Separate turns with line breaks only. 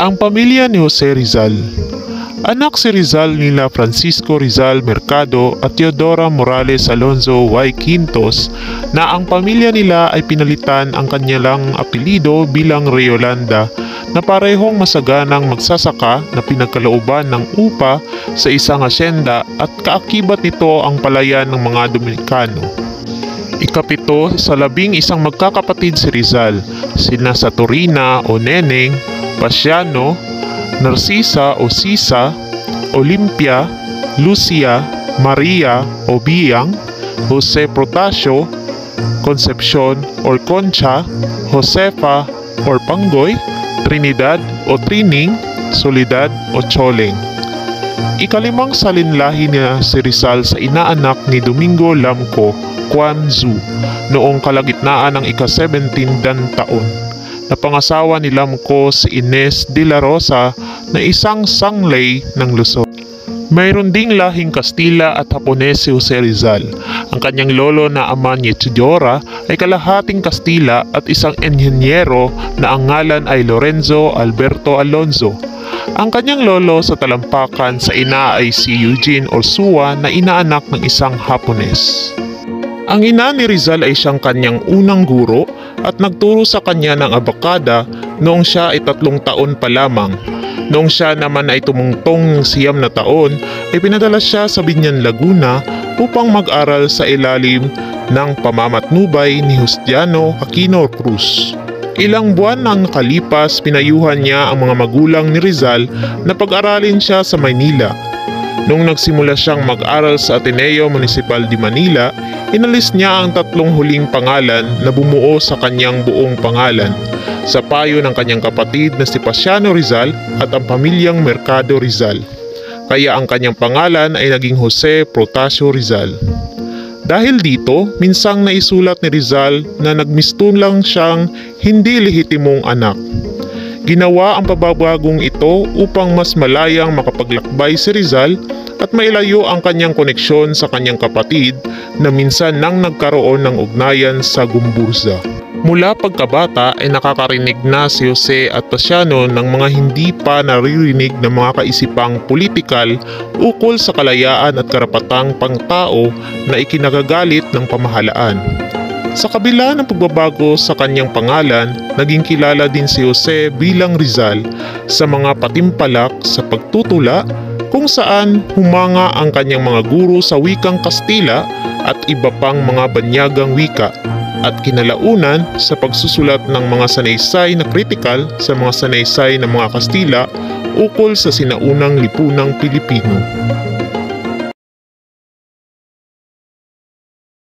Ang pamilya ni Jose Rizal. Anak si Rizal nila Francisco Rizal Mercado at Teodora Morales Alonzo y Quintos na ang pamilya nila ay pinalitan ang kanilang apelido bilang Reyolanda na parehong masaganang magsasaka na pinagkalooban ng upa sa isang asyenda at kaakibat nito ang palayan ng mga Dominikano. Ikapito sa 11 magkakapatid si Rizal, sina Saturina o Neneng, Pasiano, Narcisa o Sisa, Olympia, Lucia, Maria o Biyang, Jose Protasio, Concepcion or Concha, Josefa or Panggoy, Trinidad o Trining, Soledad o Choleng. Ikalimang salinlahi niya si Rizal sa inaanak ni Domingo Lamco Quan Zu noong kalagitnaan ng ika-17 taon. Napangasawa ni Lamco si Ines de la Rosa na isang sanglay ng Luzon. Mayroon ding lahing Kastila at Hapones si Jose Rizal. Ang kanyang lolo na ama ni Teodora ay kalahating Kastila at isang enhinyero na ang ngalan ay Lorenzo Alberto Alonzo. Ang kanyang lolo sa talampakan sa ina ay si Eugene Orsua na inaanak ng isang Hapones. Ang ina ni Rizal ay siyang kanyang unang guro at nagturo sa kanya ng abakada noong siya ay 3 taon pa lamang. Noong siya naman ay tumungtong ng 9 na taon, ay pinadala siya sa Binyan, Laguna upang mag-aral sa ilalim ng pamamatnubay ni Justiano Aquino Cruz. Ilang buwan nang nakalipas, pinayuhan niya ang mga magulang ni Rizal na pag-aralin siya sa Maynila. Nung nagsimula siyang mag-aral sa Ateneo Municipal de Manila, inalis niya ang 3 huling pangalan na bumuo sa kanyang buong pangalan, sa payo ng kanyang kapatid na si Pasiano Rizal at ang pamilyang Mercado Rizal. Kaya ang kanyang pangalan ay naging Jose Protasio Rizal. Dahil dito, minsang naisulat ni Rizal na nagmistun lang siyang hindi lehitimong anak. Ginawa ang pababagong ito upang mas malayang makapaglakbay si Rizal at mailayo ang kanyang koneksyon sa kanyang kapatid na minsan nang nagkaroon ng ugnayan sa Gumburza. Mula pagkabata ay nakakarinig na si Jose at Pasiano ng mga hindi pa naririnig na mga kaisipang politikal ukol sa kalayaan at karapatang pangtao na ikinagagalit ng pamahalaan. Sa kabila ng pagbabago sa kanyang pangalan, naging kilala din si Jose bilang Rizal sa mga patimpalak sa pagtutula kung saan humanga ang kanyang mga guro sa wikang Kastila at iba pang mga banyagang wika at kinalaunan sa pagsusulat ng mga sanaysay na kritikal sa mga sanaysay ng mga Kastila ukol sa sinaunang lipunang Pilipino.